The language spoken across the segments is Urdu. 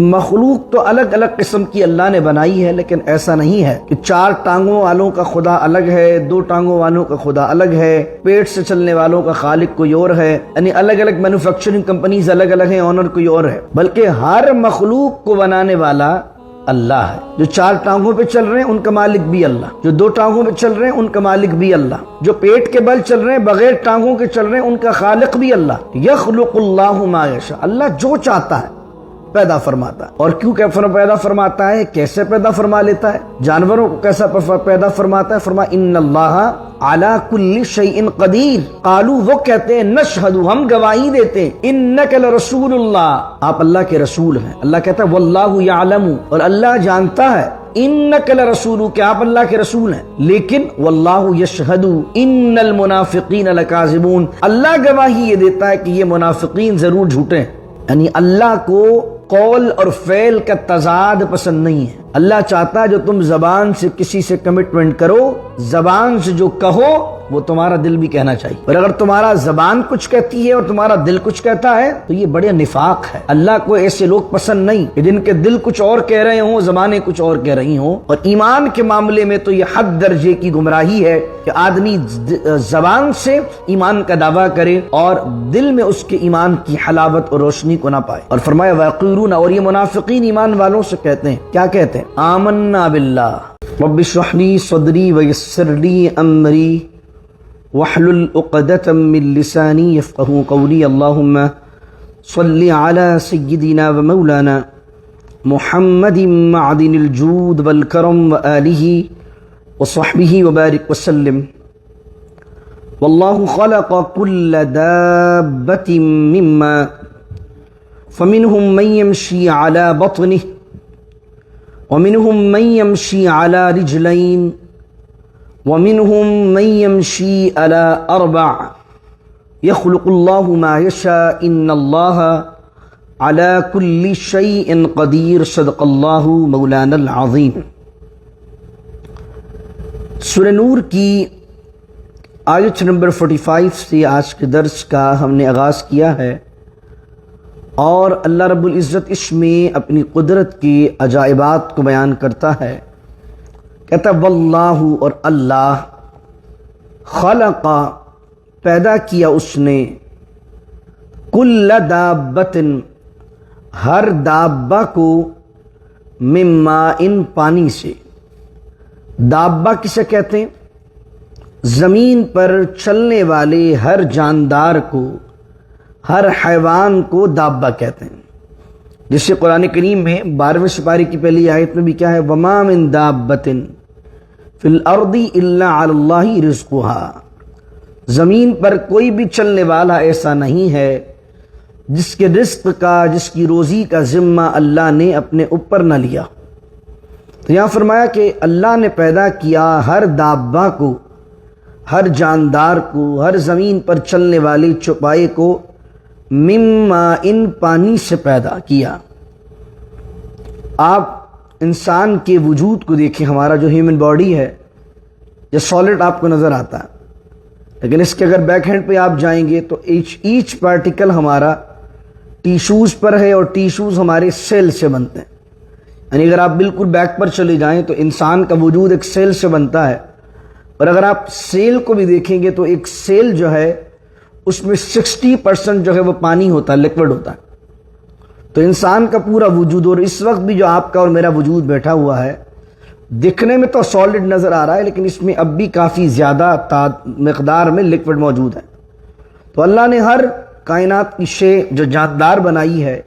مخلوق تو الگ الگ قسم کی اللہ نے بنائی ہے، لیکن ایسا نہیں ہے کہ 4 ٹانگوں والوں کا خدا الگ ہے، 2 ٹانگوں والوں کا خدا الگ ہے، پیٹ سے چلنے والوں کا خالق کوئی اور ہے، یعنی الگ الگ مینوفیکچرنگ کمپنیز الگ الگ ہیں، آنر کوئی اور ہے، بلکہ ہر مخلوق کو بنانے والا اللہ ہے۔ جو 4 ٹانگوں پہ چل رہے ہیں ان کا مالک بھی اللہ، جو 2 ٹانگوں پہ چل رہے ہیں ان کا مالک بھی اللہ، جو پیٹ کے بل چل رہے ہیں بغیر ٹانگوں کے چل رہے ہیں ان کا خالق بھی اللہ۔ یخلق اللہ ما یشاء، اللہ جو چاہتا ہے پیدا فرماتا ہے۔ اور کیوں پیدا فرماتا ہے، کیسے پیدا فرما لیتا ہے، جانوروں کو کیسا پیدا فرماتا ہے؟ فرمایا ان اللہ علی کل شیء قدیر، قالوا وہ کہتے ہیں نشہد ہم گواہی دیتے ہیں انک لرسول اللہ، آپ اللہ کے رسول ہیں۔ اللہ کہتا ہے واللہ یعلم، اور اللہ جانتا ہے انک لرسول، کہ آپ اللہ کے رسول ہیں، لیکن واللہ یشہد ان المنافقین لکاذبون، اللہ گواہی یہ دیتا ہے کہ یہ منافقین ضرور جھوٹے ہیں۔ یعنی اللہ کو قول اور فعل کا تضاد پسند نہیں ہے۔ اللہ چاہتا ہے جو تم زبان سے کسی سے کمٹمنٹ کرو، زبان سے جو کہو وہ تمہارا دل بھی کہنا چاہیے، اور اگر تمہارا زبان کچھ کہتی ہے اور تمہارا دل کچھ کہتا ہے تو یہ بڑے نفاق ہے۔ اللہ کو ایسے لوگ پسند نہیں کہ جن کے دل کچھ اور کہہ رہے ہوں، زبانیں کچھ اور کہہ رہی ہوں۔ اور ایمان کے معاملے میں تو یہ حد درجے کی گمراہی ہے کہ آدمی زبان سے ایمان کا دعویٰ کرے اور دل میں اس کے ایمان کی حلاوت اور روشنی کو نہ پائے۔ اور فرمایا وَيَقُولُونَ، اور یہ منافقین ایمان والوں سے کہتے ہیں، کیا کہتے ہیں؟ آمنا باللہ رب اشرح لی صدری ویسر لی امری واحلل عقدۃ من لسانی یفقہوا قولی، اللہم صل علی سیدنا و مولانا محمد معدن الجود والکرم وآلہ وصحبہ وبارک وسلم۔ واللہ خلق کل دابۃ مما فمنہم من یمشی علی بطنہ ومنہم من یمشی علی رجلین ومنہم من یمشی علی اربع یخلق اللہ ما یشاء ان اللہ علی کل شیء قدیر، صدق اللہ مولانا العظیم۔ سورہ نور کی آیت نمبر 45 سے آج کے درس کا ہم نے آغاز کیا ہے، اور اللہ رب العزت اس میں اپنی قدرت کے عجائبات کو بیان کرتا ہے۔ کہتا واللہ، اور اللہ خلق پیدا کیا اس نے، کل دابۃ ہر دابہ کو، من ماء پانی سے۔ دابہ کسے کہتے ہیں؟ زمین پر چلنے والے ہر جاندار کو، ہر حیوان کو دابہ کہتے ہیں۔ جس سے قرآن کریم میں 12ویں سپارے کی پہلی آیت میں بھی کیا ہے؟ وَمَا مِن دَابَّةٍ فِي الْأَرْضِ إِلَّا عَلَى اللَّهِ رِزْقُهَا، زمین پر کوئی بھی چلنے والا ایسا نہیں ہے جس کے رزق کا، جس کی روزی کا ذمہ اللہ نے اپنے اوپر نہ لیا۔ تو یہاں فرمایا کہ اللہ نے پیدا کیا ہر دابہ کو، ہر جاندار کو، ہر زمین پر چلنے والے چوپائے کو، مما ان پانی سے پیدا کیا۔ آپ انسان کے وجود کو دیکھیں، ہمارا جو ہیومن باڈی ہے یہ سالڈ آپ کو نظر آتا ہے، لیکن اس کے اگر بیک ہینڈ پہ آپ جائیں گے تو ایچ پارٹیکل ہمارا ٹیشوز پر ہے، اور ٹیشوز ہمارے سیل سے بنتے ہیں۔ یعنی اگر آپ بالکل بیک پر چلے جائیں تو انسان کا وجود ایک سیل سے بنتا ہے، اور اگر آپ سیل کو بھی دیکھیں گے تو ایک سیل جو ہے اس میں 60% جو ہے وہ پانی ہوتا ہے، لیکوڈ ہوتا ہے۔ تو انسان کا پورا وجود، اور اس وقت بھی جو آپ کا اور میرا وجود بیٹھا ہوا ہے، دکھنے میں تو سالڈ نظر آ رہا ہے، لیکن اس میں اب بھی کافی زیادہ مقدار میں لیکوڈ موجود ہے۔ تو اللہ نے ہر کائنات کی شے جو جاندار بنائی ہے،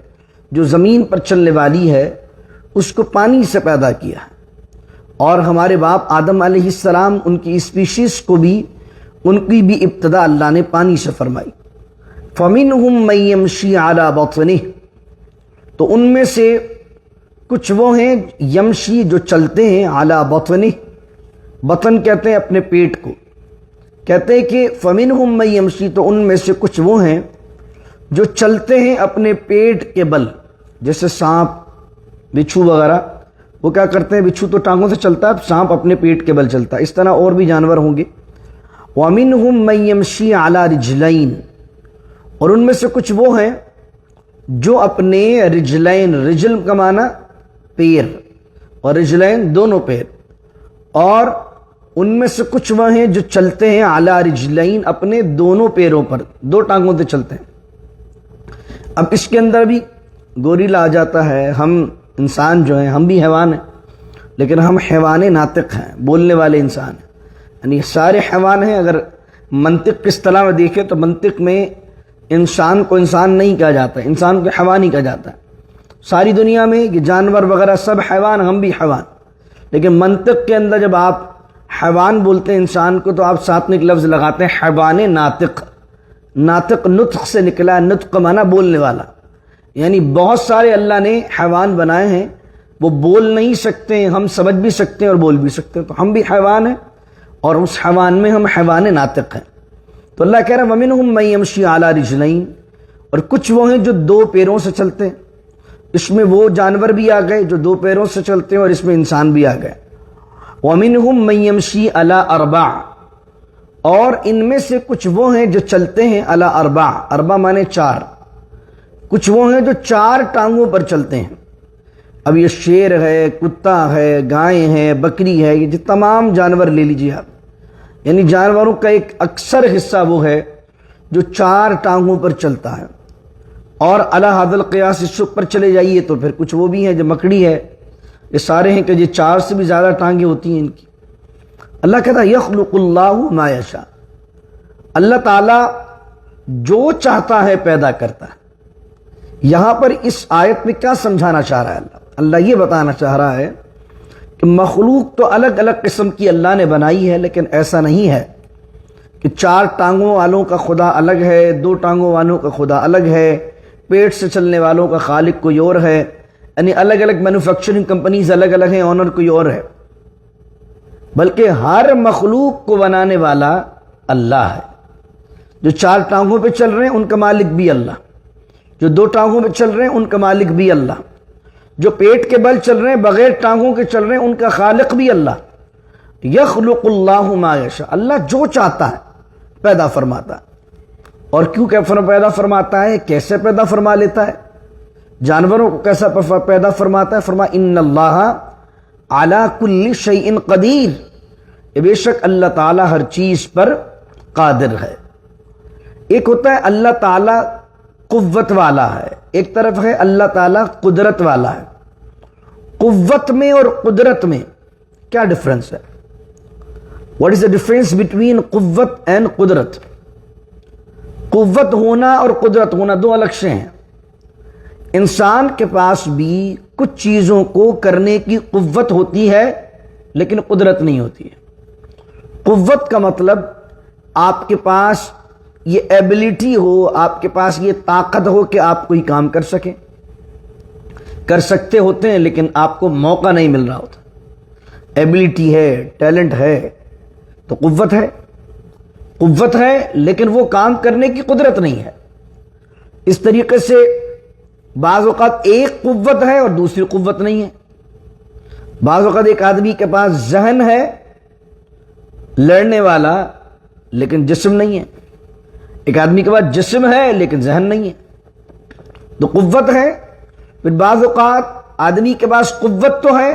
جو زمین پر چلنے والی ہے، اس کو پانی سے پیدا کیا ہے۔ اور ہمارے باپ آدم علیہ السلام، ان کی اسپیشیز کو بھی، ان کی بھی ابتدا اللہ نے پانی سے فرمائی۔ فَمِنْهُمْ مَن يَمْشِي عَلَى بَطْنِهِ، تو ان میں سے کچھ وہ ہیں یمشی جو چلتے ہیں، علی بطنہ، بطن کہتے ہیں اپنے پیٹ کو، کہتے ہیں کہ فَمِنْهُمْ مَن يَمْشِي، تو ان میں سے کچھ وہ ہیں جو چلتے ہیں اپنے پیٹ کے بل، جیسے سانپ، بچھو وغیرہ، وہ کیا کرتے ہیں؟ بچھو تو ٹانگوں سے چلتا ہے، سانپ اپنے پیٹ کے بل چلتا ہے۔ اس طرح اور بھی جانور ہوں گے۔ وَمِنْهُمْ مَن يَمْشِي عَلَى رِجْلَيْنِ، اور ان میں سے کچھ وہ ہیں جو اپنے رجلین، رجل کا معنی پیر اور رجلین دونوں پیر، اور ان میں سے کچھ وہ ہیں جو چلتے ہیں علی رجلین، اپنے دونوں پیروں پر، دو ٹانگوں سے چلتے ہیں۔ اب اس کے اندر بھی گوریلا آ جاتا ہے۔ ہم انسان جو ہیں ہم بھی حیوان ہیں، لیکن ہم حیوان ناطق ہیں، بولنے والے انسان ہیں، یعنی سارے حیوان ہیں۔ اگر منطق کی اصطلاح میں دیکھیں تو منطق میں انسان کو انسان نہیں کہا جاتا، انسان کو حیوان ہی کہا جاتا ہے۔ ساری دنیا میں یہ جانور وغیرہ سب حیوان، ہم بھی حیوان، لیکن منطق کے اندر جب آپ حیوان بولتے ہیں انسان کو تو آپ ساتھ میں ایک لفظ لگاتے ہیں حیوان ناطق۔ ناطق نطق سے نکلا ہے، نطق مانا بولنے والا، یعنی بہت سارے اللہ نے حیوان بنائے ہیں، وہ بول نہیں سکتے، ہم سمجھ بھی سکتے ہیں اور بول بھی سکتے ہیں، تو ہم بھی حیوان ہیں اور اس حیوان میں ہم حیوان ناطق ہیں۔ تو اللہ کہہ رہا ہے وَمِنْهُمْ مَن يَمْشِي عَلَى رِجْلَيْنِ، اور کچھ وہ ہیں جو دو پیروں سے چلتے ہیں۔ اس میں وہ جانور بھی آ گئے جو دو پیروں سے چلتے ہیں، اور اس میں انسان بھی آ گئے۔ وَمِنْهُمْ مَن يَمْشِي عَلَى أَرْبَعٍ، اور ان میں سے کچھ وہ ہیں جو چلتے ہیں علی اربع، اربع مانے چار، کچھ وہ ہیں جو چار ٹانگوں پر چلتے ہیں۔ اب یہ شیر ہے، کتا ہے، گائے ہیں، بکری ہے، یہ تمام جانور لے لیجیے آپ، یعنی جانوروں کا ایک اکثر حصہ وہ ہے جو چار ٹانگوں پر چلتا ہے۔ اور علی حد القیاس اس سے اوپر چلے جائیے تو پھر کچھ وہ بھی ہیں جو مکڑی ہے، یہ سارے ہیں کہ یہ چار سے بھی زیادہ ٹانگیں ہوتی ہیں ان کی۔ اللہ کہتا ہے یخلق اللہ ما یشاء، اللہ تعالیٰ جو چاہتا ہے پیدا کرتا ہے۔ یہاں پر اس آیت میں کیا سمجھانا چاہ رہا ہے اللہ یہ بتانا چاہ رہا ہے کہ مخلوق تو الگ الگ قسم کی اللہ نے بنائی ہے، لیکن ایسا نہیں ہے کہ چار ٹانگوں والوں کا خدا الگ ہے، دو ٹانگوں والوں کا خدا الگ ہے، پیٹ سے چلنے والوں کا خالق کوئی اور ہے، یعنی الگ الگ مینوفیکچرنگ کمپنیز الگ الگ ہیں، آنر کوئی اور ہے، بلکہ ہر مخلوق کو بنانے والا اللہ ہے۔ جو چار ٹانگوں پہ چل رہے ہیں ان کا مالک بھی اللہ، جو دو ٹانگوں پہ چل رہے ہیں ان کا مالک بھی اللہ، جو پیٹ کے بل چل رہے ہیں بغیر ٹانگوں کے چل رہے ہیں ان کا خالق بھی اللہ۔ یخلق اللہ ما یشاء، اللہ جو چاہتا ہے پیدا فرماتا ہے۔ اور کیوں پیدا فرماتا ہے، کیسے پیدا فرما لیتا ہے، جانوروں کو کیسا پیدا فرماتا ہے، فرما ان اللہ علی کل شیء قدیر، بے شک اللہ تعالیٰ ہر چیز پر قادر ہے۔ ایک ہوتا ہے اللہ تعالیٰ قوت والا ہے، ایک طرف ہے اللہ تعالیٰ قدرت والا ہے۔ قوت میں اور قدرت میں کیا ڈفرنس ہے؟ What is the difference between قوت اینڈ قدرت؟ قوت ہونا اور قدرت ہونا دو الگ شے ہیں۔ انسان کے پاس بھی کچھ چیزوں کو کرنے کی قوت ہوتی ہے لیکن قدرت نہیں ہوتی ہے۔ قوت کا مطلب آپ کے پاس یہ ایبلٹی ہو، آپ کے پاس یہ طاقت ہو کہ آپ کوئی کام کر سکیں، کر سکتے ہوتے ہیں لیکن آپ کو موقع نہیں مل رہا ہوتا۔ ایبلٹی ہے، ٹیلنٹ ہے تو قوت ہے، قوت ہے لیکن وہ کام کرنے کی قدرت نہیں ہے۔ اس طریقے سے بعض اوقات ایک قوت ہے اور دوسری قوت نہیں ہے۔ بعض اوقات ایک آدمی کے پاس ذہن ہے لڑنے والا لیکن جسم نہیں ہے، ایک آدمی کے پاس جسم ہے لیکن ذہن نہیں ہے، تو قوت ہے۔ پھر بعض اوقات آدمی کے پاس قوت تو ہے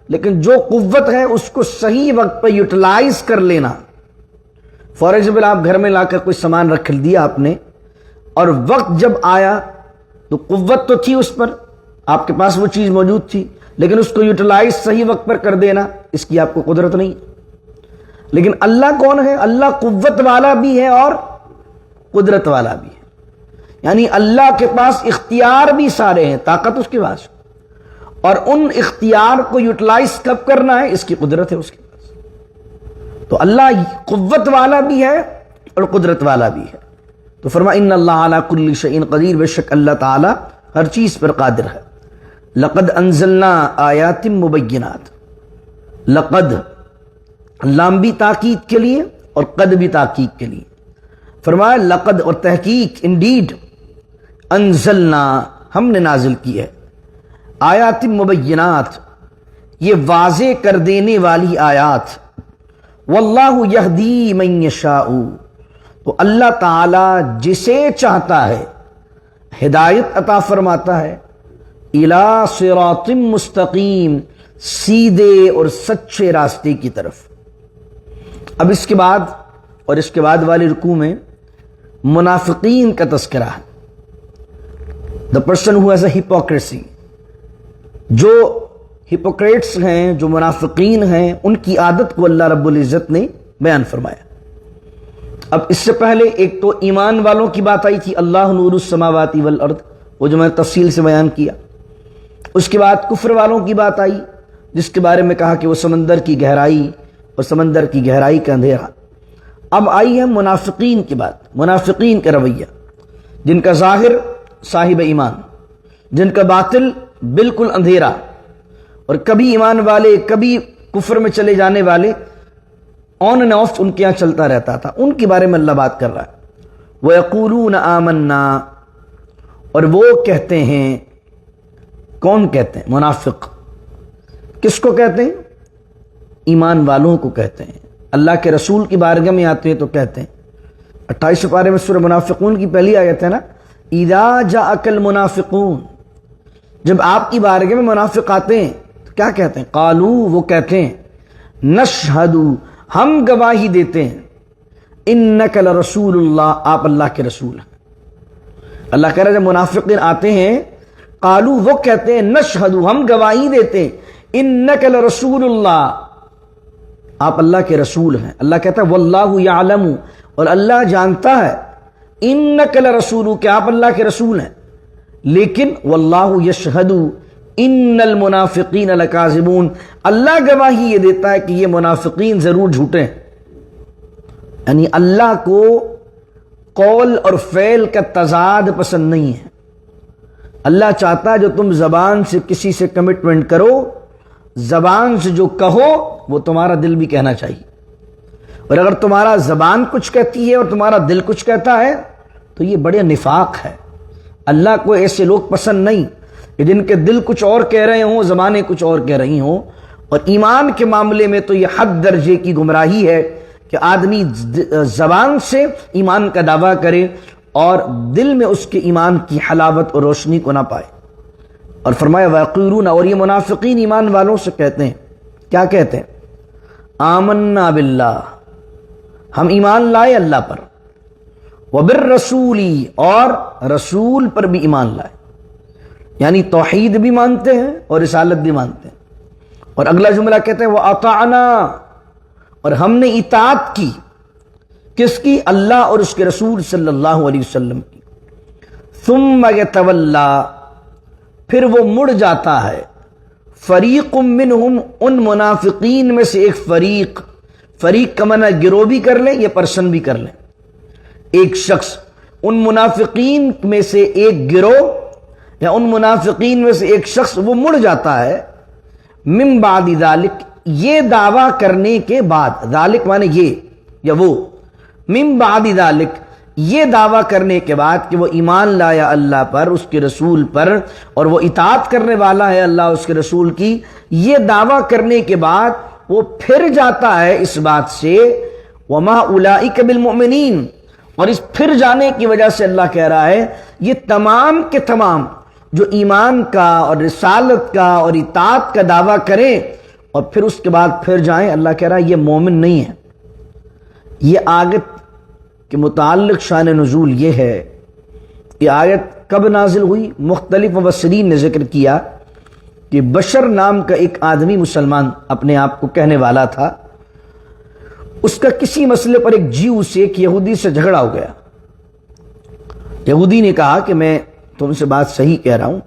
لیکن جو قوت ہے اس کو صحیح وقت پہ یوٹیلائز کر لینا۔ فار ایگزامپل آپ گھر میں لا کر کوئی سامان رکھ دیا آپ نے، اور وقت جب آیا تو قوت تو تھی اس پر، آپ کے پاس وہ چیز موجود تھی، لیکن اس کو یوٹیلائز صحیح وقت پر کر دینا اس کی آپ کو قدرت نہیں۔ لیکن اللہ کون ہے؟ اللہ قوت والا بھی ہے اور قدرت والا بھی ہے، یعنی اللہ کے پاس اختیار بھی سارے ہیں، طاقت اس کے پاس، اور ان اختیار کو یوٹیلائز کب کرنا ہے اس کی قدرت ہے اس کے پاس۔ تو اللہ قوت والا بھی ہے اور قدرت والا بھی ہے۔ تو فرما ان اللہ علی کل شیء قدیر، بے شک اللہ تعالی ہر چیز پر قادر ہے۔ لقد انزلنا آیات مبینات، لقد لام بھی تاکید کے لیے اور قد بھی تاکید کے لیے، فرمایا لقد اور تحقیق، انڈیڈ، انزلنا ہم نے نازل کی ہے، آیات مبینات یہ واضح کر دینے والی آیات، واللہ یہدی من یشاء، تو اللہ تعالی جسے چاہتا ہے ہدایت عطا فرماتا ہے، الی صراط مستقیم، سیدھے اور سچے راستے کی طرف۔ اب اس کے بعد اور اس کے بعد والے رکوع میں منافقین کا تذکرہ ہے۔ the person who has a hypocrisy، جو ہپوکریٹس ہیں، جو منافقین ہیں، ان کی عادت کو اللہ رب العزت نے بیان فرمایا۔ اب اس سے پہلے ایک تو ایمان والوں کی بات آئی تھی، اللہ نور السماوات والارض، وہ جو میں نے تفصیل سے بیان کیا۔ اس کے بعد کفر والوں کی بات آئی، جس کے بارے میں کہا کہ وہ سمندر کی گہرائی اور سمندر کی گہرائی کا اندھیرا۔ اب آئی ہے منافقین کی بات، منافقین کا رویہ، جن کا ظاہر صاحب ایمان، جن کا باطل بالکل اندھیرا، اور کبھی ایمان والے کبھی کفر میں چلے جانے والے، آن اینڈ آف ان کے یہاں چلتا رہتا تھا۔ ان کے بارے میں اللہ بات کر رہا ہے۔ وَيَقُولُونَ آمَنَّا، اور وہ کہتے ہیں، کون کہتے ہیں؟ منافق۔ کس کو کہتے ہیں؟ ایمان والوں کو کہتے ہیں۔ اللہ کے رسول کی بارگاہ میں آتے ہیں تو کہتے ہیں۔ 28 پارے میں سورہ منافقون کی پہلی آیت ہے نا، اِذَا جَاءَكَ الْمُنَافِقُونَ، جب آپ کی بارگاہ میں منافق آتے ہیں تو کیا کہتے ہیں؟ قالو، وہ کہتے ہیں، نشہدو، ہم گواہی دیتے ہیں، انک لرسول اللہ، آپ اللہ کے رسول ہیں۔ اللہ کہہ رہا ہے جب منافقین آتے ہیں، قالو، وہ کہتے ہیں، نشہدو، ہم گواہی دیتے ہیں، انک لرسول اللہ، آپ اللہ کے رسول ہیں۔ اللہ کہتا ہے واللہ یعلم، اور اللہ جانتا ہے، انک لرسول، کہ آپ اللہ کے رسول ہیں، لیکن واللہ یشہد ان المنافقین لکاذبون، اللہ گواہی یہ دیتا ہے کہ یہ منافقین ضرور جھوٹے ہیں۔ یعنی اللہ کو قول اور فعل کا تضاد پسند نہیں ہے۔ اللہ چاہتا ہے جو تم زبان سے کسی سے کمٹمنٹ کرو، زبان سے جو کہو وہ تمہارا دل بھی کہنا چاہیے، اور اگر تمہارا زبان کچھ کہتی ہے اور تمہارا دل کچھ کہتا ہے تو یہ بڑے نفاق ہے۔ اللہ کو ایسے لوگ پسند نہیں کہ جن کے دل کچھ اور کہہ رہے ہوں، زبانیں کچھ اور کہہ رہی ہوں۔ اور ایمان کے معاملے میں تو یہ حد درجے کی گمراہی ہے کہ آدمی زبان سے ایمان کا دعویٰ کرے اور دل میں اس کے ایمان کی حلاوت اور روشنی کو نہ پائے۔ اور فرمایا وَيَقُولُونَ، اور یہ منافقین ایمان والوں سے کہتے ہیں، کیا کہتے ہیں؟ آمنا باللہ، ہم ایمان لائے اللہ پر، وبالرسول، اور رسول پر بھی ایمان لائے، یعنی توحید بھی مانتے ہیں اور رسالت بھی مانتے ہیں۔ اور اگلا جملہ کہتے ہیں وَأَطَعْنَا، اور ہم نے اطاعت کی، کس کی؟ اللہ اور اس کے رسول صلی اللہ علیہ وسلم کی۔ ثُمَّ يَتَوَلَّا، پھر وہ مڑ جاتا ہے، فریق منہم، ان منافقین میں سے ایک فریق، فریق کا معنی گروہ بھی کر لیں یا پرسن بھی کر لیں، ایک شخص، ان منافقین میں سے ایک گروہ یا ان منافقین میں سے ایک شخص وہ مڑ جاتا ہے، من بعد ذالک، یہ دعویٰ کرنے کے بعد، ذالک معنی یہ یا وہ، من بعد ذالک، یہ دعویٰ کرنے کے بعد کہ وہ ایمان لایا اللہ پر، اس کے رسول پر، اور وہ اطاعت کرنے والا ہے اللہ اس کے رسول کی، یہ دعویٰ کرنے کے بعد وہ پھر جاتا ہے اس بات سے وَمَا أُولَئِكَ بِالْمُؤْمِنِينَ، اور اس پھر جانے کی وجہ سے اللہ کہہ رہا ہے یہ تمام کے تمام جو ایمان کا اور رسالت کا اور اطاعت کا دعویٰ کریں اور پھر اس کے بعد پھر جائیں، اللہ کہہ رہا ہے یہ مومن نہیں ہے۔ یہ آیت کے متعلق شان نزول یہ ہے، یہ آیت کب نازل ہوئی؟ مختلف مفسرین نے ذکر کیا کہ بشر نام کا ایک آدمی مسلمان اپنے آپ کو کہنے والا تھا، اس کا کسی مسئلے پر ایک جیو سے، ایک یہودی سے جھگڑا ہو گیا۔ یہودی نے کہا کہ میں تم سے بات صحیح کہہ رہا ہوں،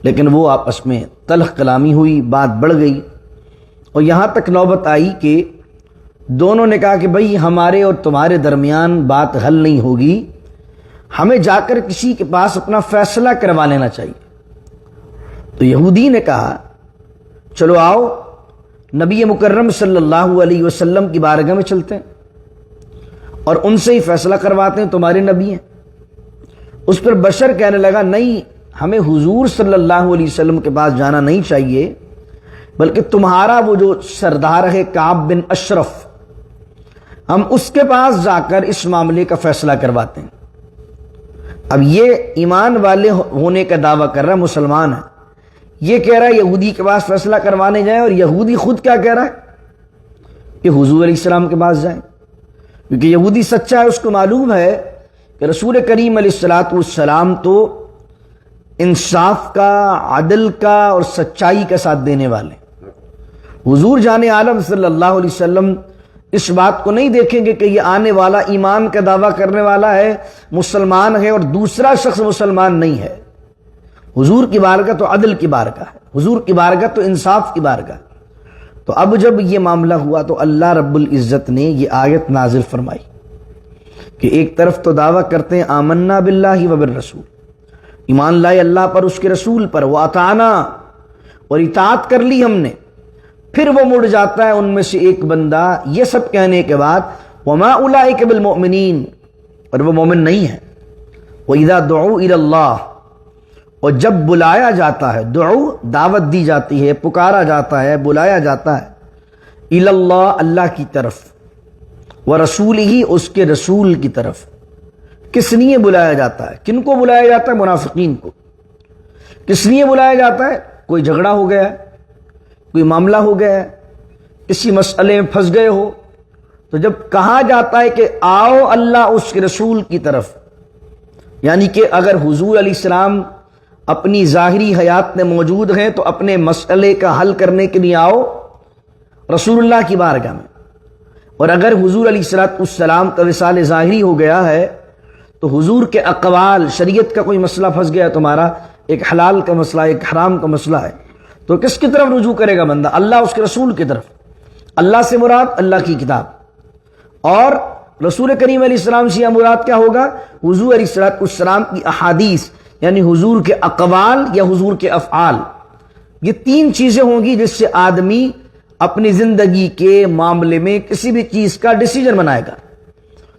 لیکن وہ آپس میں تلخ کلامی ہوئی، بات بڑھ گئی، اور یہاں تک نوبت آئی کہ دونوں نے کہا کہ بھئی ہمارے اور تمہارے درمیان بات حل نہیں ہوگی، ہمیں جا کر کسی کے پاس اپنا فیصلہ کروا لینا چاہیے۔ تو یہودی نے کہا چلو آؤ نبی مکرم صلی اللہ علیہ وسلم کی بارگاہ میں چلتے ہیں اور ان سے ہی فیصلہ کرواتے ہیں، تمہارے نبی ہیں۔ اس پر بشر کہنے لگا نہیں، ہمیں حضور صلی اللہ علیہ وسلم کے پاس جانا نہیں چاہیے، بلکہ تمہارا وہ جو سردار ہے کعب بن اشرف، ہم اس کے پاس جا کر اس معاملے کا فیصلہ کرواتے ہیں۔ اب یہ ایمان والے ہونے کا دعویٰ کر رہا مسلمان ہے، یہ کہہ رہا ہے یہودی کے پاس فیصلہ کروانے جائیں، اور یہودی خود کیا کہہ رہا ہے کہ حضور علیہ السلام کے پاس جائیں، کیونکہ یہودی سچا ہے، اس کو معلوم ہے کہ رسول کریم علیہ السلام تو انصاف کا، عدل کا اور سچائی کا ساتھ دینے والے۔ حضور جان عالم صلی اللہ علیہ وسلم اس بات کو نہیں دیکھیں گے کہ یہ آنے والا ایمان کا دعویٰ کرنے والا ہے، مسلمان ہے، اور دوسرا شخص مسلمان نہیں ہے۔ حضور کی بارگاہ تو عدل کی بارگاہ ہے، حضور کی بارگاہ تو انصاف کی بارگاہ ہے۔ تو اب جب یہ معاملہ ہوا تو اللہ رب العزت نے یہ آیت نازل فرمائی کہ ایک طرف تو دعویٰ کرتے ہیں آمنا باللہ و بالرسول، ایمان لائے اللہ پر، اس کے رسول پر، وَأَطَعْنَا، اور اطاعت کر لی ہم نے، پھر وہ مڑ جاتا ہے ان میں سے ایک بندہ یہ سب کہنے کے بعد وَمَا أُولَئِكَ بِالْمُؤْمِنِينَ، اور وہ مومن نہیں ہے۔ وَإِذَا دُعُوا إِلَى اللَّهِ، اور جب بلایا جاتا ہے، دعو دعوت دی جاتی ہے، پکارا جاتا ہے، بلایا جاتا ہے، إِلَى اللَّهِ، اللہ کی طرف، وَرَسُولِهِ، اس کے رسول کی طرف۔ کس لیے بلایا جاتا ہے؟ کن کو بلایا جاتا ہے؟ منافقین کو۔ کس لیے بلایا جاتا ہے؟ کوئی جھگڑا ہو گیا ہے، کوئی معاملہ ہو گیا ہے، کسی مسئلے میں پھنس گئے ہو، تو جب کہا جاتا ہے کہ آؤ اللہ اس کے رسول کی طرف، یعنی کہ اگر حضور علیہ السلام اپنی ظاہری حیات میں موجود ہیں تو اپنے مسئلے کا حل کرنے کے لیے آؤ رسول اللہ کی بارگاہ میں، اور اگر حضور علیہ السلام کا وصال ظاہری ہو گیا ہے تو حضور کے اقوال، شریعت کا کوئی مسئلہ پھنس گیا تمہارا، ایک حلال کا مسئلہ، ایک حرام کا مسئلہ ہے، تو کس کی طرف رجوع کرے گا بندہ؟ اللہ اس کے رسول کی طرف۔ اللہ سے مراد اللہ کی کتاب، اور رسول کریم علیہ السلام سے مراد کیا ہوگا؟ حضور علیہ السلام کی احادیث، یعنی حضور کے اقوال یا حضور کے افعال۔ یہ تین چیزیں ہوں گی جس سے آدمی اپنی زندگی کے معاملے میں کسی بھی چیز کا ڈیسیجن بنائے گا۔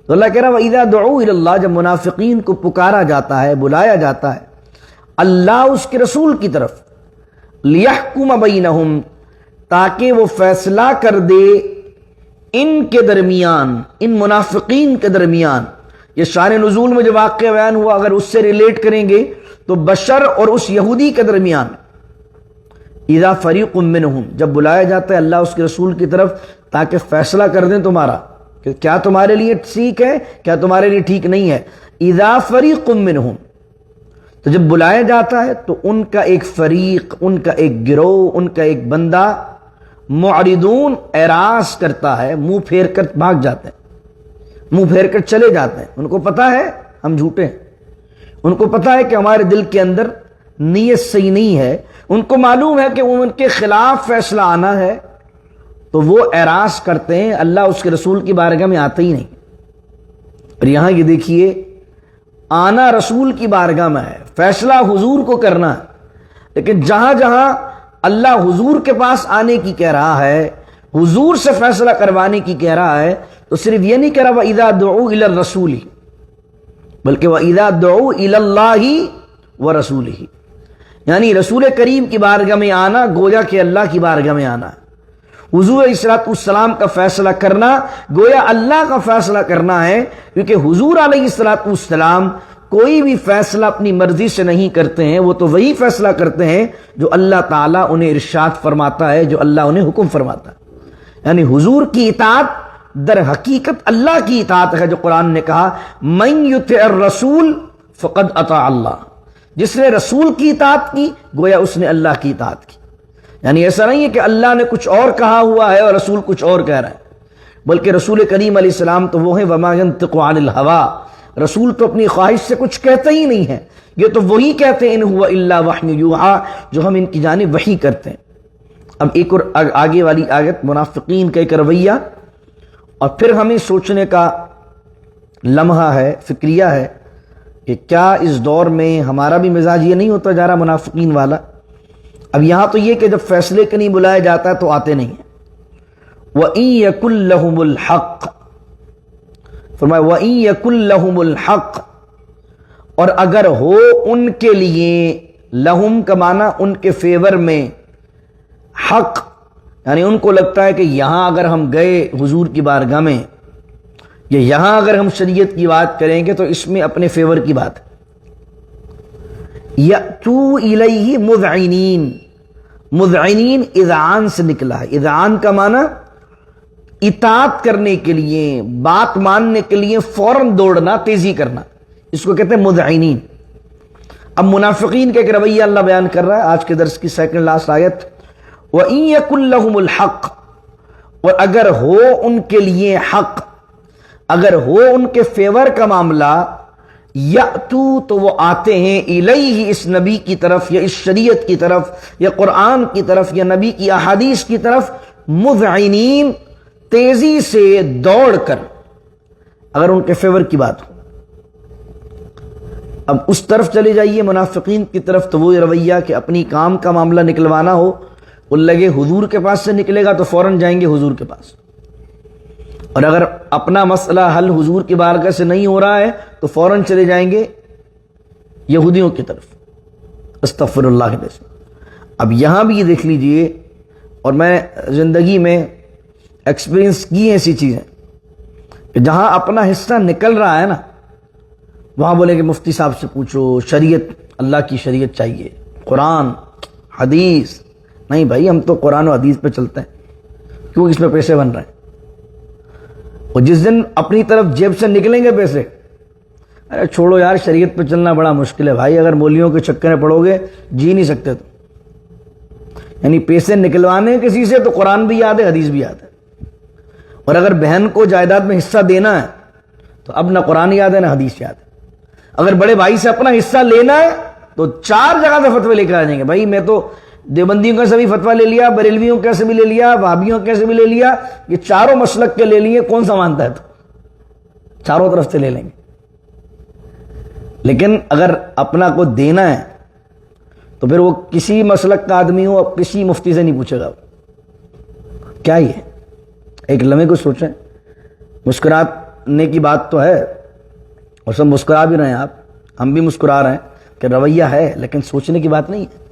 تو اللہ کہہ رہا ہے وَإِذَا دُعُوا إِلَى اللَّهِ، جب منافقین کو پکارا جاتا ہے، بلایا جاتا ہے اللہ اس کے رسول کی طرف، لِيَحْكُمَ بَيْنَهُمْ، تاکہ وہ فیصلہ کر دے ان کے درمیان، ان منافقین کے درمیان۔ یہ شان نزول میں جو واقعہ بیان ہوا اگر اس سے ریلیٹ کریں گے تو بشر اور اس یہودی کے درمیان، اذا فریق منہم، جب بلایا جاتا ہے اللہ اس کے رسول کی طرف تاکہ فیصلہ کر دیں تمہارا کہ کیا تمہارے لیے ٹھیک ہے، کیا تمہارے لیے ٹھیک نہیں ہے۔ اذا فریق منہم، تو جب بلایا جاتا ہے تو ان کا ایک فریق، ان کا ایک گروہ، ان کا ایک بندہ معرضون، اعراض کرتا ہے، منہ پھیر کر بھاگ جاتے ہیں، منہ پھیر کر چلے جاتے ہیں۔ ان کو پتا ہے ہم جھوٹے ہیں، ان کو پتا ہے کہ ہمارے دل کے اندر نیت صحیح نہیں ہے، ان کو معلوم ہے کہ ان کے خلاف فیصلہ آنا ہے، تو وہ اعراض کرتے ہیں، اللہ اس کے رسول کی بارگاہ میں آتے ہی نہیں۔ اور یہاں یہ دیکھیے آنا رسول کی بارگاہ میں ہے، فیصلہ حضور کو کرنا ہے، لیکن جہاں جہاں اللہ حضور کے پاس آنے کی کہہ رہا ہے، حضور سے فیصلہ کروانے کی کہہ رہا ہے، تو صرف یہ نہیں کہہ رہا وَإِذَا دُعُوا إِلَى الرَّسُولِ، بلکہ وَإِذَا دُعُوا إِلَى اللَّهِ وَرَسُولِهِ، یعنی رسول کریم کی بارگاہ میں آنا گویا کہ اللہ کی بارگاہ میں آنا ہے۔ حضور علیہ السلام کا فیصلہ کرنا گویا اللہ کا فیصلہ کرنا ہے، کیونکہ حضور علیہ السلام کوئی بھی فیصلہ اپنی مرضی سے نہیں کرتے ہیں، وہ تو وہی فیصلہ کرتے ہیں جو اللہ تعالیٰ انہیں ارشاد فرماتا ہے، جو اللہ انہیں حکم فرماتا ہے۔ یعنی حضور کی اطاعت در حقیقت اللہ کی اطاعت ہے، جو قرآن نے کہا من یطع الرسول فقد اطاع اللہ، جس نے رسول کی اطاعت کی گویا اس نے اللہ کی اطاعت کی۔ یعنی ایسا نہیں ہے کہ اللہ نے کچھ اور کہا ہوا ہے اور رسول کچھ اور کہہ رہا ہے، بلکہ رسول کریم علیہ السلام تو وہ ہیں وما ينطق عن الهوى، رسول تو اپنی خواہش سے کچھ کہتے ہی نہیں ہے، یہ تو وہی کہتے ہیں ان هو الا وحی یوحى، جو ہم ان کی جانب وحی کرتے ہیں۔ اب ایک اور آگے والی آیت منافقین کا ایک رویہ، اور پھر ہمیں سوچنے کا لمحہ ہے، فکریہ ہے کہ کیا اس دور میں ہمارا بھی مزاج یہ نہیں ہوتا جا رہا منافقین والا؟ اب یہاں تو یہ کہ جب فیصلے کے نہیں بلایا جاتا ہے تو آتے نہیں ہیں۔ وَإِن يَكُن لَهُمُ الْحَقِّ، فرمایا وَإِن يَكُن لَهُمُ الْحَقِّ، اور اگر ہو ان کے لیے، لہم کا معنی ان کے فیور میں، حق یعنی ان کو لگتا ہے کہ یہاں اگر ہم گئے حضور کی بارگاہ میں، یا یہاں اگر ہم شریعت کی بات کریں گے تو اس میں اپنے فیور کی بات ہے، یأتو الیہ مذعنین، مذعنین اذعان سے نکلا ہے۔ اذعان کا معنی اطاعت کرنے کے لیے، بات ماننے کے لیے فوراً دوڑنا، تیزی کرنا، اس کو کہتے ہیں مذعنین۔ اب منافقین کا ایک رویہ اللہ بیان کر رہا ہے، آج کے درس کی سیکنڈ لاسٹ آیت، وَإِن يَكُن لَهُمُ الْحَقُّ، اور اگر ہو ان کے لیے حق، اگر ہو ان کے فیور کا معاملہ، یأتو تو وہ آتے ہیں الیہ اس نبی کی طرف یا اس شریعت کی طرف یا قرآن کی طرف یا نبی کی احادیث کی طرف مذعنین، تیزی سے دوڑ کر، اگر ان کے فیور کی بات ہو۔ اب اس طرف چلے جائیے منافقین کی طرف، تو وہ رویہ کہ اپنی کام کا معاملہ نکلوانا ہو، وہ لگے حضور کے پاس سے نکلے گا تو فوراً جائیں گے حضور کے پاس، اور اگر اپنا مسئلہ حل حضور کی بارگاہ سے نہیں ہو رہا ہے تو فوراً چلے جائیں گے یہودیوں کی طرف، استغفر اللہ جیسے۔ اب یہاں بھی یہ دیکھ لیجئے، اور میں زندگی میں ایکسپیرینس کی ایسی چیزیں کہ جہاں اپنا حصہ نکل رہا ہے نا، وہاں بولے کہ مفتی صاحب سے پوچھو، شریعت، اللہ کی شریعت چاہیے، قرآن حدیث۔ نہیں بھائی، ہم تو قرآن و حدیث پہ چلتے ہیں، کیوں اس میں پیسے بن رہے ہیں؟ اور جس دن اپنی طرف جیب سے نکلیں گے پیسے، ارے چھوڑو یار، شریعت پہ چلنا بڑا مشکل ہے بھائی، اگر مولیوں کے چکر میں پڑو گے جی نہیں سکتے تو۔ یعنی پیسے نکلوانے کسی سے تو قرآن بھی یاد ہے، حدیث بھی یاد ہے، اور اگر بہن کو جائیداد میں حصہ دینا ہے تو اب نہ قرآن یاد ہے نہ حدیث یاد ہے۔ اگر بڑے بھائی سے اپنا حصہ لینا ہے تو 4 جگہ سے فتوے لے کر آ جائیں گے، بھائی میں تو دیوبندیوں کا سے بھی فتویٰ لے لیا، بریلویوں کا سے بھی لے لیا، وہابیوں کے سے بھی لے لیا، یہ چاروں مسلک کے لے لیے، کون سا مانتا ہے تو چاروں طرف سے لے لیں گے۔ لیکن اگر اپنا کو دینا ہے تو پھر وہ کسی مسلک کا آدمی ہو، اب کسی مفتی سے نہیں پوچھے گا کیا یہ۔ ایک لمحے کو سوچیں، مسکرانے کی بات تو ہے اور سب مسکرا بھی رہے ہیں، آپ ہم بھی مسکرا رہے ہیں کہ رویہ ہے، لیکن سوچنے کی بات نہیں ہے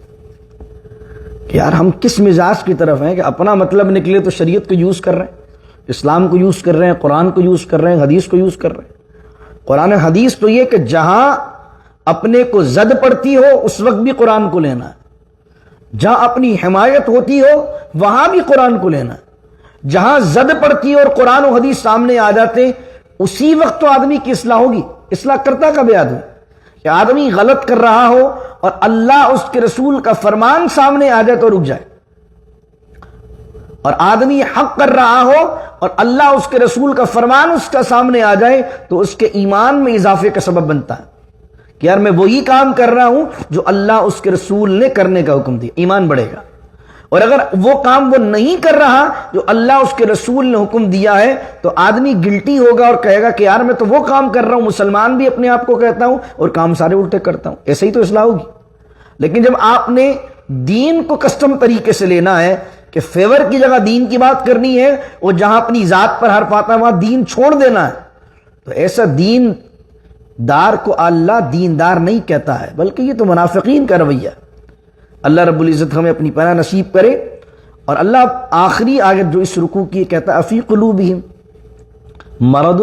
کہ یار ہم کس مزاج کی طرف ہیں کہ اپنا مطلب نکلے تو شریعت کو یوز کر رہے ہیں، اسلام کو یوز کر رہے ہیں، قرآن کو یوز کر رہے ہیں، حدیث کو یوز کر رہے ہیں۔ قرآن حدیث تو یہ کہ جہاں اپنے کو زد پڑتی ہو اس وقت بھی قرآن کو لینا ہے، جہاں اپنی حمایت ہوتی ہو وہاں بھی قرآن کو لینا ہے، جہاں زد پڑتی ہو اور قرآن و حدیث سامنے آ جاتے اسی وقت تو آدمی کی اصلاح ہوگی۔ اصلاح کرتا کب ہے آدمی؟ کہ آدمی غلط کر رہا ہو اور اللہ اس کے رسول کا فرمان سامنے آ جائے تو رک جائے، اور آدمی حق کر رہا ہو اور اللہ اس کے رسول کا فرمان اس کا سامنے آ جائے تو اس کے ایمان میں اضافے کا سبب بنتا ہے کہ یار میں وہی کام کر رہا ہوں جو اللہ اس کے رسول نے کرنے کا حکم دیا، ایمان بڑھے گا۔ اور اگر وہ کام وہ نہیں کر رہا جو اللہ اس کے رسول نے حکم دیا ہے تو آدمی گلٹی ہوگا اور کہے گا کہ یار میں تو وہ کام کر رہا ہوں، مسلمان بھی اپنے آپ کو کہتا ہوں اور کام سارے الٹے کرتا ہوں، ایسے ہی تو اصلاح ہوگی۔ لیکن جب آپ نے دین کو کسٹم طریقے سے لینا ہے کہ فیور کی جگہ دین کی بات کرنی ہے اور جہاں اپنی ذات پر حرف آتا ہے وہاں دین چھوڑ دینا ہے، تو ایسا دین دار کو اللہ دیندار نہیں کہتا ہے، بلکہ یہ تو منافقین کا رویہ۔ اللہ رب العزت ہمیں اپنی پناہ نصیب کرے۔ اور اللہ آخری آیت جو اس رکوع کی کہتا ہے افی قلوبہم مرض،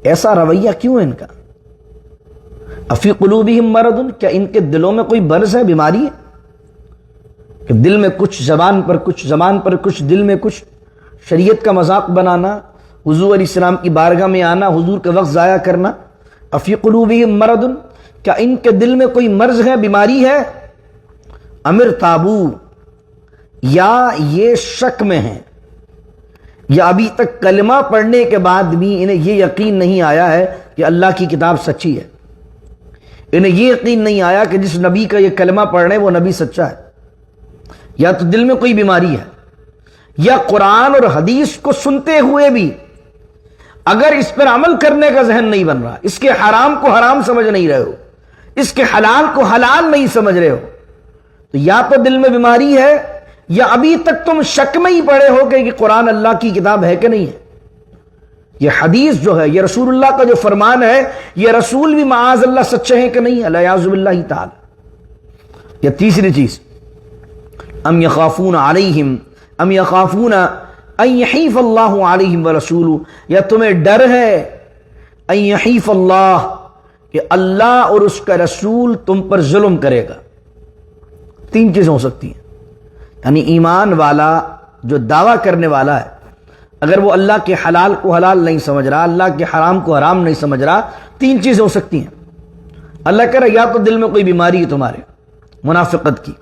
ایسا رویہ کیوں ہے ان کا؟ افی قلوبہم مرض، کیا ان کے دلوں میں کوئی مرض ہے، بیماری ہے کہ دل میں کچھ، زبان پر کچھ، زبان پر کچھ، دل میں کچھ، شریعت کا مذاق بنانا، حضور علیہ السلام کی بارگاہ میں آنا، حضور کا وقت ضائع کرنا۔ افی قلوبہم مرض، کیا ان کے دل میں کوئی مرض ہے، بیماری ہے؟ امر تابو، یا یہ شک میں ہیں، یا ابھی تک کلمہ پڑھنے کے بعد بھی انہیں یہ یقین نہیں آیا ہے کہ اللہ کی کتاب سچی ہے، انہیں یہ یقین نہیں آیا کہ جس نبی کا یہ کلمہ پڑھ رہے ہیں وہ نبی سچا ہے۔ یا تو دل میں کوئی بیماری ہے، یا قرآن اور حدیث کو سنتے ہوئے بھی اگر اس پر عمل کرنے کا ذہن نہیں بن رہا، اس کے حرام کو حرام سمجھ نہیں رہے ہو، اس کے حلال کو حلال نہیں سمجھ رہے ہو، تو یا تو دل میں بیماری ہے یا ابھی تک تم شک میں ہی پڑے ہو کہ قرآن اللہ کی کتاب ہے کہ نہیں ہے، یہ حدیث جو ہے، یہ رسول اللہ کا جو فرمان ہے، یہ رسول بھی معاذ اللہ سچے ہیں کہ نہیں، الیاذ باللہ تعالی۔ یا تیسری چیز، ام یخافون علیہم، ام یخافون ان یحیف اللہ علیہم ورسولہ، یا تمہیں ڈر ہے ان یحیف اللہ، کہ اللہ اور اس کا رسول تم پر ظلم کرے گا. تین چیزیں ہو سکتی ہیں. یعنی ایمان والا جو دعویٰ کرنے والا ہے اگر وہ اللہ کے حلال کو حلال نہیں سمجھ رہا، اللہ کے حرام کو حرام نہیں سمجھ رہا، تین چیزیں ہو سکتی ہیں. اللہ کہہ رہا یا تو دل میں کوئی بیماری ہے تمہارے منافقت کی،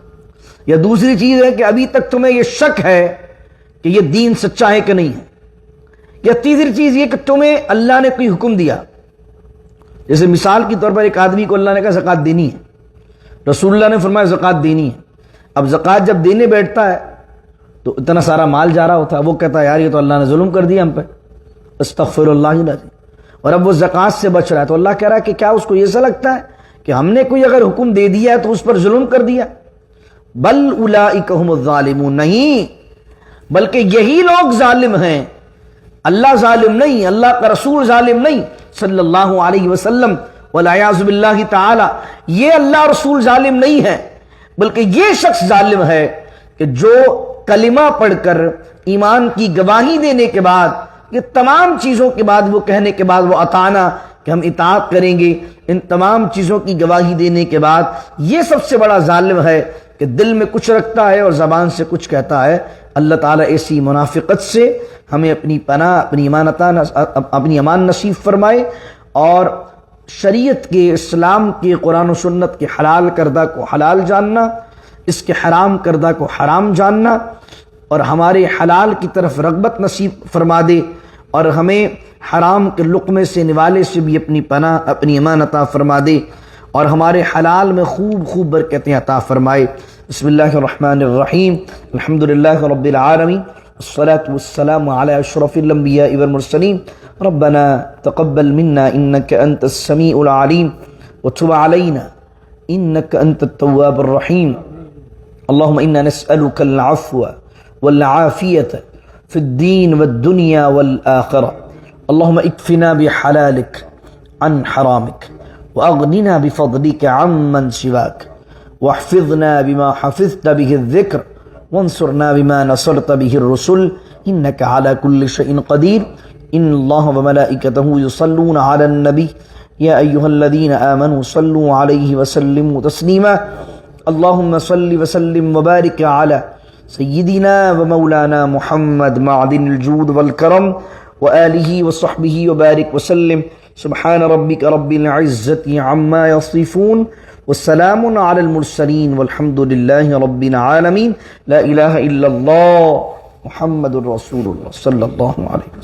یا دوسری چیز ہے کہ ابھی تک تمہیں یہ شک ہے کہ یہ دین سچا ہے کہ نہیں ہے، یا تیسری چیز یہ کہ تمہیں اللہ نے کوئی حکم دیا. جیسے مثال کے طور پر ایک آدمی کو اللہ نے کہا زکوٰۃ دینی ہے، رسول اللہ نے فرمایا زکوٰۃ دینی ہے. اب زکوٰۃ جب دینے بیٹھتا ہے تو اتنا سارا مال جا رہا ہوتا ہے، وہ کہتا ہے یار یہ تو اللہ نے ظلم کر دیا ہم پہ، استغفر اللہ العظیم. اور اب وہ زکوٰۃ سے بچ رہا ہے تو اللہ کہہ رہا ہے کہ کیا اس کو ایسا لگتا ہے کہ ہم نے کوئی اگر حکم دے دیا ہے تو اس پر ظلم کر دیا؟ بل اولئک هم الظالمون، نہیں بلکہ یہی لوگ ظالم ہیں. اللہ ظالم نہیں، اللہ کا رسول ظالم نہیں صلی اللہ علیہ وسلم، والعیاذ باللہ تعالی. یہ اللہ رسول ظالم نہیں ہے، بلکہ یہ شخص ظالم ہے کہ جو کلمہ پڑھ کر ایمان کی گواہی دینے کے بعد، یہ تمام چیزوں کے بعد، وہ کہنے کے بعد، وہ اطاعنا کہ ہم اطاعت کریں گے، ان تمام چیزوں کی گواہی دینے کے بعد یہ سب سے بڑا ظالم ہے کہ دل میں کچھ رکھتا ہے اور زبان سے کچھ کہتا ہے. اللہ تعالیٰ ایسی منافقت سے ہمیں اپنی پناہ، اپنی امان نصیب فرمائے، اور شریعت کے، اسلام کے، قرآن و سنت کے حلال کردہ کو حلال جاننا، اس کے حرام کردہ کو حرام جاننا، اور ہمارے حلال کی طرف رغبت نصیب فرما دے، اور ہمیں حرام کے لقمے سے، نوالے سے بھی اپنی پناہ، اپنی امان عطا فرما دے، اور ہمارے حلال میں خوب خوب برکتیں عطا فرمائے. بسم اللہ الرحمن الرحیم. الحمدللہ رب العالمین، والصلاة والسلام على اشرف الانبیاء والمرسلین. ربنا تقبل منا انك انت السمیع العلیم وتب علينا انك انت التواب الرحیم. اللهم انا نسألك العفو والعافیة في الدين والدنيا والآخرة. اللهم اكفنا بحلالك عن حرامك، وأغننا بفضلك عمن سواك، واحفظنا بما حفظت به الذكر، وانصرنا بما نصرت به الرسل، إنك على كل شيء قدير. إن الله وملائكته يصلون على النبي يا أيها الذين آمنوا صلوا عليه وسلموا تسليما. اللهم صل وسلم وبارك على سيدنا ومولانا محمد معدن الجود والكرم وآله وصحبه وبارك وسلم. سبحان ربك رب العزة عما يصفون، والسلام على المرسلين، والحمد لله رب العالمين. لا إله إلا الله محمد رسول الله صلى الله عليه وسلم.